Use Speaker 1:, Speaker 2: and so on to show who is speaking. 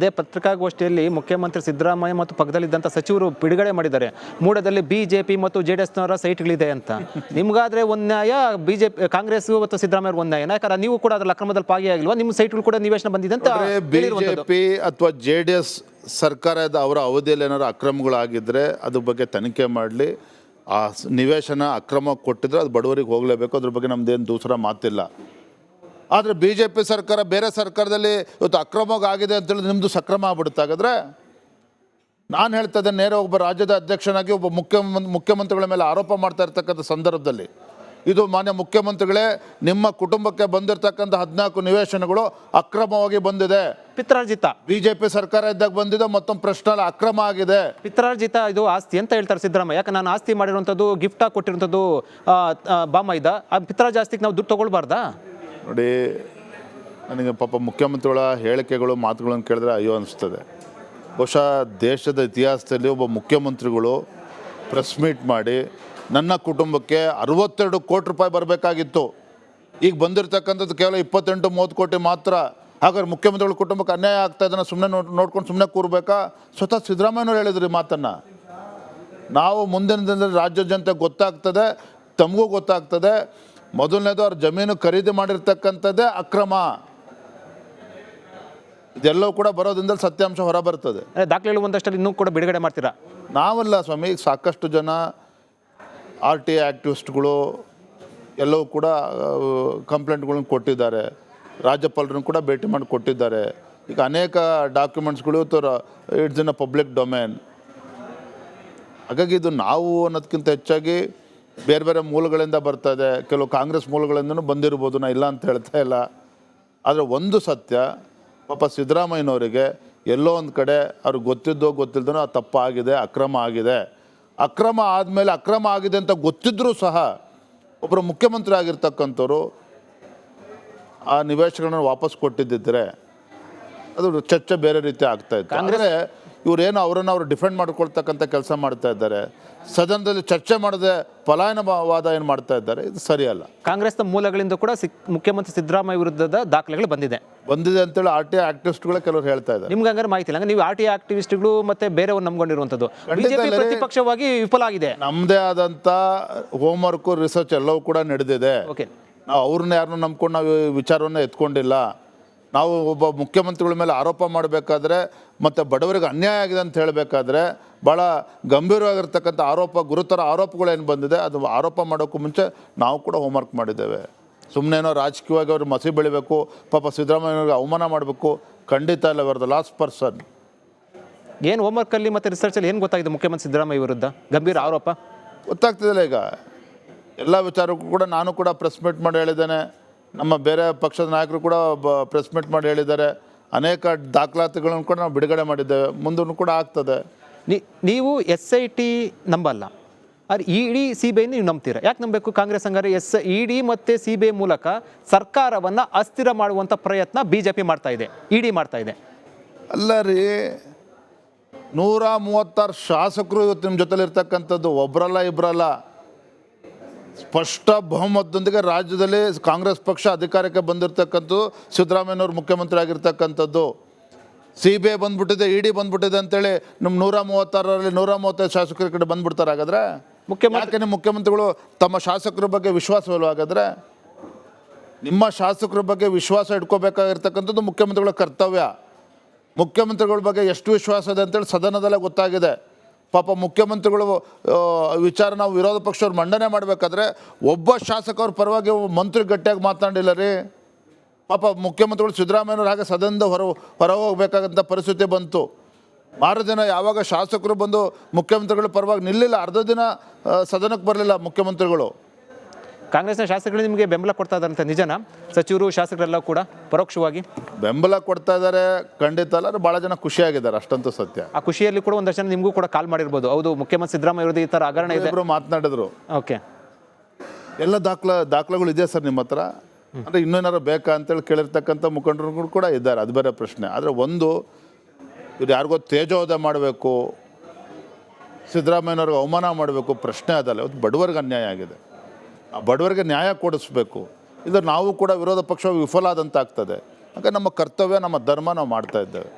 Speaker 1: ಅದೇ ಪತ್ರಿಕಾಗೋಷ್ಠಿಯಲ್ಲಿ ಮುಖ್ಯಮಂತ್ರಿ ಸಿದ್ದರಾಮಯ್ಯ ಮತ್ತು ಪಕ್ಕದಲ್ಲಿದ್ದಂಥ ಸಚಿವರು ಬಿಡುಗಡೆ ಮಾಡಿದ್ದಾರೆ. ಮೂಡದಲ್ಲಿ ಬಿಜೆಪಿ ಮತ್ತು ಜೆಡಿಎಸ್ನವರ ಸೈಟ್ಗಳಿದೆ ಅಂತ. ನಿಮ್ಗಾದ್ರೆ ಒಂದು ನ್ಯಾಯ, ಬಿಜೆಪಿ ಕಾಂಗ್ರೆಸ್ ಮತ್ತು ಸಿದ್ದರಾಮಯ್ಯ ಒಂದು ನ್ಯಾಯ. ಯಾಕಂದ್ರೆ ನೀವು ಕೂಡ ಅದರ ಅಕ್ರಮದಲ್ಲಿ ಭಾಗಿಯಾಗಿಲ್ವಾ? ನಿಮ್ಮ ಸೈಟ್ಗಳು ಕೂಡ ನಿವೇಶನ ಬಂದಿದೆ ಅಂತ.
Speaker 2: ಬಿಜೆಪಿ ಅಥವಾ ಜೆಡಿಎಸ್ ಸರ್ಕಾರದ ಅವರ ಅವಧಿಯಲ್ಲಿ ಏನಾದ್ರು ಅಕ್ರಮಗಳಾಗಿದ್ದರೆ ಅದ್ರ ಬಗ್ಗೆ ತನಿಖೆ ಮಾಡಲಿ. ಆ ನಿವೇಶನ ಅಕ್ರಮ ಕೊಟ್ಟಿದ್ರೆ ಅದು ಬಡವರಿಗೆ ಹೋಗಲೇಬೇಕು. ಅದ್ರ ಬಗ್ಗೆ ನಮ್ದೇನು ದೂಸರ ಮಾತಿಲ್ಲ. ಆದರೆ ಬಿ ಜೆ ಪಿ ಸರ್ಕಾರ ಬೇರೆ ಸರ್ಕಾರದಲ್ಲಿ ಇವತ್ತು ಅಕ್ರಮವಾಗಿದೆ ಅಂತೇಳಿ ನಿಮ್ಮದು ಸಕ್ರಮ ಆಗ್ಬಿಡುತ್ತೆ. ಹಾಗಾದರೆ ನಾನು ಹೇಳ್ತಾ ಇದ್ದೆ, ನೇರ ಒಬ್ಬ ರಾಜ್ಯದ ಅಧ್ಯಕ್ಷನಾಗಿ ಒಬ್ಬ ಮುಖ್ಯಮಂತ್ರಿಗಳ ಮೇಲೆ ಆರೋಪ ಮಾಡ್ತಾ ಇರ್ತಕ್ಕಂಥ ಸಂದರ್ಭದಲ್ಲಿ ಇದು ಮಾನ್ಯ ಮುಖ್ಯಮಂತ್ರಿಗಳೇ, ನಿಮ್ಮ ಕುಟುಂಬಕ್ಕೆ ಬಂದಿರತಕ್ಕಂಥ 14 ನಿವೇಶನಗಳು ಅಕ್ರಮವಾಗಿ ಬಂದಿದೆ,
Speaker 1: ಪಿತ್ರಾರ್ಜಿತ,
Speaker 2: ಬಿಜೆಪಿ ಸರ್ಕಾರ ಇದ್ದಾಗ ಬಂದಿದೆ, ಮತ್ತೊಂದು ಪ್ರಶ್ನೆ ಅಕ್ರಮ ಆಗಿದೆ,
Speaker 1: ಪಿತ್ರಾರ್ಜಿತ ಇದು ಆಸ್ತಿ ಅಂತ ಹೇಳ್ತಾರೆ ಸಿದ್ದರಾಮಯ್ಯ. ಯಾಕೆ ನಾನು ಆಸ್ತಿ ಮಾಡಿರುವಂಥದ್ದು, ಗಿಫ್ಟಾಗಿ ಕೊಟ್ಟಿರುವಂಥದ್ದು ಬಾಮೈದ, ಆ ಪಿತ್ರಾರ್ಜಿ ಆಸ್ತಿಗೆ ನಾವು ದುಡ್ಡು ತೊಗೊಳ್ಬಾರ್ದಾ?
Speaker 2: ನೋಡಿ, ನನಗೆ ಪಾಪ ಮುಖ್ಯಮಂತ್ರಿಗಳ ಹೇಳಿಕೆಗಳು ಮಾತುಗಳನ್ನು ಕೇಳಿದ್ರೆ ಅಯ್ಯೋ ಅನಿಸ್ತದೆ. ಬಹುಶಃ ದೇಶದ ಇತಿಹಾಸದಲ್ಲಿ ಒಬ್ಬ ಮುಖ್ಯಮಂತ್ರಿಗಳು ಪ್ರೆಸ್ ಮೀಟ್ ಮಾಡಿ ನನ್ನ ಕುಟುಂಬಕ್ಕೆ 62 ಕೋಟಿ ರೂಪಾಯಿ ಬರಬೇಕಾಗಿತ್ತು, ಈಗ ಬಂದಿರತಕ್ಕಂಥದ್ದು ಕೇವಲ 28-30 ಕೋಟಿ ಮಾತ್ರ. ಹಾಗಾದ್ರೆ ಮುಖ್ಯಮಂತ್ರಿಗಳ ಕುಟುಂಬಕ್ಕೆ ಅನ್ಯಾಯ ಆಗ್ತಾ ಇದನ್ನು ಸುಮ್ಮನೆ ನೋಡ್ಕೊಂಡು ಸುಮ್ಮನೆ ಕೂರಬೇಕಾ? ಸ್ವತಃ ಸಿದ್ದರಾಮಯ್ಯನವ್ರು ಹೇಳಿದ್ರಿ ಮಾತನ್ನು. ನಾವು ಮುಂದಿನ ದಿನದಲ್ಲಿ ರಾಜ್ಯದ ಜನತೆ ಗೊತ್ತಾಗ್ತದೆ, ತಮಗೂ ಗೊತ್ತಾಗ್ತದೆ. ಮೊದಲನೇದು ಅವ್ರ ಜಮೀನು ಖರೀದಿ ಮಾಡಿರ್ತಕ್ಕಂಥದ್ದೇ ಅಕ್ರಮ. ಇದೆಲ್ಲವೂ ಕೂಡ ಬರೋದ್ರಿಂದ ಸತ್ಯಾಂಶ ಹೊರ ಬರ್ತದೆ.
Speaker 1: ದಾಖಲೆಗಳು ಒಂದಷ್ಟಲ್ಲಿ ಇನ್ನೂ ಕೂಡ ಬಿಡುಗಡೆ ಮಾಡ್ತೀರಾ?
Speaker 2: ನಾವಲ್ಲ ಸ್ವಾಮಿ, ಸಾಕಷ್ಟು ಜನ RTI ಆ್ಯಕ್ಟಿವಿಸ್ಟ್ಗಳು ಎಲ್ಲವೂ ಕೂಡ ಕಂಪ್ಲೇಂಟ್ಗಳನ್ನ ಕೊಟ್ಟಿದ್ದಾರೆ. ರಾಜ್ಯಪಾಲರನ್ನು ಕೂಡ ಭೇಟಿ ಮಾಡಿ ಕೊಟ್ಟಿದ್ದಾರೆ. ಈಗ ಅನೇಕ ಡಾಕ್ಯುಮೆಂಟ್ಸ್ಗಳು it's in a public domain. ಹಾಗಾಗಿ ಇದು ನಾವು ಅನ್ನೋದಕ್ಕಿಂತ ಹೆಚ್ಚಾಗಿ ಬೇರೆ ಬೇರೆ ಮೂಲಗಳಿಂದ ಬರ್ತಾ ಇದೆ. ಕೆಲವು ಕಾಂಗ್ರೆಸ್ ಮೂಲಗಳಿಂದನೂ ಬಂದಿರ್ಬೋದು, ನಾ ಇಲ್ಲ ಅಂತ ಹೇಳ್ತಾ ಇಲ್ಲ. ಆದರೆ ಒಂದು ಸತ್ಯ, ಪಾಪ ಸಿದ್ದರಾಮಯ್ಯನವರಿಗೆ ಎಲ್ಲೋ ಒಂದು ಕಡೆ ಅವ್ರಿಗೆ ಗೊತ್ತಿದ್ದೋ ಗೊತ್ತಿಲ್ಲದೋ ಆ ತಪ್ಪಾಗಿದೆ, ಅಕ್ರಮ ಆಗಿದೆ. ಅಕ್ರಮ ಆದಮೇಲೆ ಅಕ್ರಮ ಆಗಿದೆ ಅಂತ ಗೊತ್ತಿದ್ದರೂ ಸಹ ಒಬ್ಬರು ಮುಖ್ಯಮಂತ್ರಿ ಆಗಿರ್ತಕ್ಕಂಥವ್ರು ಆ ನಿವೇಶನಗಳನ್ನು ವಾಪಸ್ ಕೊಟ್ಟಿದ್ದಿದ್ರೆ ಅದು ಚರ್ಚೆ ಬೇರೆ ರೀತಿ ಆಗ್ತಾಯಿತ್ತು. ಅಂದರೆ ಇವರೇನು ಅವರನ್ನು ಅವರು ಡಿಫೆಂಡ್ ಮಾಡ್ಕೊಳ್ತಕ್ಕಂಥ ಕೆಲಸ ಮಾಡ್ತಾ ಇದ್ದಾರೆ. ಸದನದಲ್ಲಿ ಚರ್ಚೆ ಮಾಡದೆ ಪಲಾಯನವಾದ ಏನು ಮಾಡ್ತಾ ಇದ್ದಾರೆ, ಇದು ಸರಿಯಲ್ಲ.
Speaker 1: ಕಾಂಗ್ರೆಸ್ನ ಮೂಲಗಳಿಂದ ಕೂಡ ಮುಖ್ಯಮಂತ್ರಿ ಸಿದ್ದರಾಮಯ್ಯ ವಿರುದ್ಧದ ದಾಖಲೆಗಳು ಬಂದಿದೆ
Speaker 2: ಅಂತೇಳಿ RTI ಆಕ್ಟಿವಿಸ್ಟ್ಗಳೇ ಕೆಲವರು ಹೇಳ್ತಾ ಇದ್ದಾರೆ.
Speaker 1: ನಿಮ್ಗೆ ಹಂಗಾರೆ ಮಾಹಿತಿ ಇಲ್ಲ? ನೀವು RTI ಆಕ್ಟಿವಿಸ್ಟ್ಗಳು ಮತ್ತೆ ಬೇರೆಯವ್ರು ನಂಬ್ಕೊಂಡಿರುವಂಥದ್ದು ಬಿಜೆಪಿ ಪ್ರತಿಪಕ್ಷವಾಗಿ ವಿಫಲ ಆಗಿದೆ.
Speaker 2: ನಮ್ಮದೇ ಆದಂಥ ಹೋಮ್ವರ್ಕು, ರಿಸರ್ಚ್ ಎಲ್ಲವೂ ಕೂಡ ನಡೆದಿದೆ.
Speaker 1: ಓಕೆ,
Speaker 2: ನಾವು ಅವ್ರನ್ನ ಯಾರನ್ನೂ ನಂಬ್ಕೊಂಡು ನಾವು ವಿಚಾರವನ್ನು ಎತ್ಕೊಂಡಿಲ್ಲ. ನಾವು ಒಬ್ಬ ಮುಖ್ಯಮಂತ್ರಿಗಳ ಮೇಲೆ ಆರೋಪ ಮಾಡಬೇಕಾದ್ರೆ ಮತ್ತು ಬಡವರಿಗೆ ಅನ್ಯಾಯ ಆಗಿದೆ ಅಂತ ಹೇಳಬೇಕಾದ್ರೆ ಭಾಳ ಗಂಭೀರವಾಗಿರ್ತಕ್ಕಂಥ ಗುರುತರ ಆರೋಪಗಳೇನು ಬಂದಿದೆ, ಅದು ಆರೋಪ ಮಾಡೋಕ್ಕೂ ಮುಂಚೆ ನಾವು ಕೂಡ ಹೋಮ್ವರ್ಕ್ ಮಾಡಿದ್ದೇವೆ. ಸುಮ್ಮನೆನೋ ರಾಜಕೀಯವಾಗಿ ಅವ್ರು ಮಸಿ ಬೆಳಿಬೇಕು, ಪಾಪ ಸಿದ್ದರಾಮಯ್ಯವ್ರಿಗೆ ಅವಮಾನ ಮಾಡಬೇಕು, ಖಂಡಿತ ಇಲ್ಲ. ಅವರ್ ದ ಲಾಸ್ಟ್ ಪರ್ಸನ್.
Speaker 1: ಏನು ಹೋಮ್ವರ್ಕಲ್ಲಿ ಮತ್ತು ರಿಸರ್ಚಲ್ಲಿ ಏನು ಗೊತ್ತಾಗಿದೆ ಮುಖ್ಯಮಂತ್ರಿ ಸಿದ್ದರಾಮಯ್ಯ ವಿರುದ್ಧ ಗಂಭೀರ ಆರೋಪ?
Speaker 2: ಗೊತ್ತಾಗ್ತಿದ್ದಿಲ್ಲ. ಈಗ ಎಲ್ಲ ವಿಚಾರಕ್ಕೂ ಕೂಡ ನಾನು ಕೂಡ ಪ್ರೆಸ್ ಮೀಟ್ ಮಾಡಿ ಹೇಳಿದ್ದೇನೆ, ನಮ್ಮ ಬೇರೆ ಪಕ್ಷದ ನಾಯಕರು ಕೂಡ ಪ್ರೆಸ್ ಮೀಟ್ ಮಾಡಿ ಹೇಳಿದ್ದಾರೆ. ಅನೇಕ ದಾಖಲಾತಿಗಳನ್ನು ಕೂಡ ನಾವು ಬಿಡುಗಡೆ ಮಾಡಿದ್ದೇವೆ, ಮುಂದೂ ಕೂಡ ಆಗ್ತದೆ.
Speaker 1: ನೀವು SIT ನಂಬಲ್ಲ, ಆದರೆ ED CBI ನೀವು ನಂಬ್ತೀರಾ? ಯಾಕೆ ನಂಬಬೇಕು? ಕಾಂಗ್ರೆಸ್ ಹಂಗಾರೆ ED ಮತ್ತು CBI ಮೂಲಕ ಸರ್ಕಾರವನ್ನು ಅಸ್ಥಿರ ಮಾಡುವಂಥ ಪ್ರಯತ್ನ BJP ಮಾಡ್ತಾ ಇದೆ, ED ಮಾಡ್ತಾ ಇದೆ.
Speaker 2: ಅಲ್ಲ ರೀ, 136 ಶಾಸಕರು ಇವತ್ತು ನಿಮ್ಮ ಜೊತೆಲಿ ಇರ್ತಕ್ಕಂಥದ್ದು, ಒಬ್ಬರಲ್ಲ ಇಬ್ಬರಲ್ಲ. ಸ್ಪಷ್ಟ ಬಹುಮತದೊಂದಿಗೆ ರಾಜ್ಯದಲ್ಲಿ ಕಾಂಗ್ರೆಸ್ ಪಕ್ಷ ಅಧಿಕಾರಕ್ಕೆ ಬಂದಿರತಕ್ಕಂಥದ್ದು, ಸಿದ್ದರಾಮಯ್ಯನವ್ರು ಮುಖ್ಯಮಂತ್ರಿ ಆಗಿರ್ತಕ್ಕಂಥದ್ದು. CBI ಬಂದ್ಬಿಟ್ಟಿದೆ, ED ಬಂದ್ಬಿಟ್ಟಿದೆ ಅಂತೇಳಿ ನಮ್ಮ 136ರಲ್ಲಿ 135 ಶಾಸಕರ ಕಡೆ ಬಂದ್ಬಿಡ್ತಾರೆ. ಹಾಗಾದ್ರೆ ಯಾಕೆ ಮುಖ್ಯಮಂತ್ರಿಗಳು ತಮ್ಮ ಶಾಸಕರ ಬಗ್ಗೆ ವಿಶ್ವಾಸವಿಲ್ಲ? ಹಾಗಾದ್ರೆ ನಿಮ್ಮ ಶಾಸಕರ ಬಗ್ಗೆ ವಿಶ್ವಾಸ ಇಟ್ಕೋಬೇಕಾಗಿರ್ತಕ್ಕಂಥದ್ದು ಮುಖ್ಯಮಂತ್ರಿಗಳ ಕರ್ತವ್ಯ. ಮುಖ್ಯಮಂತ್ರಿಗಳ ಬಗ್ಗೆ ಎಷ್ಟು ವಿಶ್ವಾಸ ಇದೆ ಅಂತೇಳಿ ಸದನದಲ್ಲೇ ಗೊತ್ತಾಗಿದೆ. ಪಾಪ ಮುಖ್ಯಮಂತ್ರಿಗಳು ವಿಚಾರ ನಾವು ವಿರೋಧ ಪಕ್ಷವ್ರು ಮಂಡನೆ ಮಾಡಬೇಕಾದ್ರೆ ಒಬ್ಬ ಶಾಸಕರ ಪರವಾಗಿ ಮಂತ್ರಿ ಗಟ್ಟಿಯಾಗಿ ಮಾತನಾಡಿಲ್ಲ ರೀ. ಪಾಪ ಮುಖ್ಯಮಂತ್ರಿಗಳು ಸಿದ್ದರಾಮಯ್ಯವ್ರು ಹಾಗೆ ಸದನದ ಹೊರ ಹೋಗಬೇಕಾದಂಥ ಪರಿಸ್ಥಿತಿ ಬಂತು. ದಿನ ಯಾವಾಗ ಶಾಸಕರು ಬಂದು ಮುಖ್ಯಮಂತ್ರಿಗಳ ಪರವಾಗಿ ನಿಲ್ಲಿಲ್ಲ, ಅರ್ಧ ದಿನ ಸದನಕ್ಕೆ ಬರಲಿಲ್ಲ ಮುಖ್ಯಮಂತ್ರಿಗಳು.
Speaker 1: ಕಾಂಗ್ರೆಸ್ನ ಶಾಸಕರು ನಿಮಗೆ ಬೆಂಬಲ ಕೊಡ್ತಾ ಇದ್ದಾರಂತ ನಿಜನಾ? ಸಚಿವರು ಶಾಸಕರೆಲ್ಲ ಕೂಡ ಪರೋಕ್ಷವಾಗಿ
Speaker 2: ಬೆಂಬಲ ಕೊಡ್ತಾ ಇದ್ದಾರೆ, ಖಂಡಿತ ಅಲ್ಲ. ಭಾಳ ಜನ ಖುಷಿಯಾಗಿದ್ದಾರೆ, ಅಷ್ಟಂತೂ ಸತ್ಯ.
Speaker 1: ಆ ಖುಷಿಯಲ್ಲಿ ಕೂಡ ಒಂದಷ್ಟು ಜನ ನಿಮಗೂ ಕೂಡ ಕಾಲ್ ಮಾಡಿರ್ಬೋದು. ಹೌದು, ಮುಖ್ಯಮಂತ್ರಿ ಸಿದ್ದರಾಮಯ್ಯ ವಿರುದ್ಧ ಈ ಥರ ಹಗರಣ ಇದೆ
Speaker 2: ಮಾತನಾಡಿದ್ರು.
Speaker 1: ಓಕೆ,
Speaker 2: ಎಲ್ಲ ದಾಖಲೆಗಳು ಇದೆ ಸರ್ ನಿಮ್ಮ ಹತ್ರ, ಅಂದರೆ ಇನ್ನೇನಾರು ಬೇಕಾ ಅಂತೇಳಿ ಕೇಳಿರ್ತಕ್ಕಂಥ ಮುಖಂಡರುಗಳು ಕೂಡ ಇದ್ದಾರೆ, ಅದು ಬೇರೆ ಪ್ರಶ್ನೆ. ಆದರೆ ಒಂದು, ಇವ್ರು ಯಾರಿಗೋ ತೇಜೋವಧೆ ಮಾಡಬೇಕು, ಸಿದ್ದರಾಮಯ್ಯನವ್ರಿಗೆ ಅವಮಾನ ಮಾಡಬೇಕು, ಪ್ರಶ್ನೆ ಅದಲ್ಲ. ಇವತ್ತು ಬಡವರಿಗೆ ಅನ್ಯಾಯ ಆಗಿದೆ, ಆ ಬಡವರಿಗೆ ನ್ಯಾಯ ಕೊಡಿಸ್ಬೇಕು. ಇದು ನಾವು ಕೂಡ ವಿರೋಧ ಪಕ್ಷ ವಿಫಲ ಆದಂತಾಗ್ತದೆ. ಹಾಗೆ ನಮ್ಮ ಕರ್ತವ್ಯ, ನಮ್ಮ ಧರ್ಮ ನಾವು ಮಾಡ್ತಾ ಇದ್ದೇವೆ.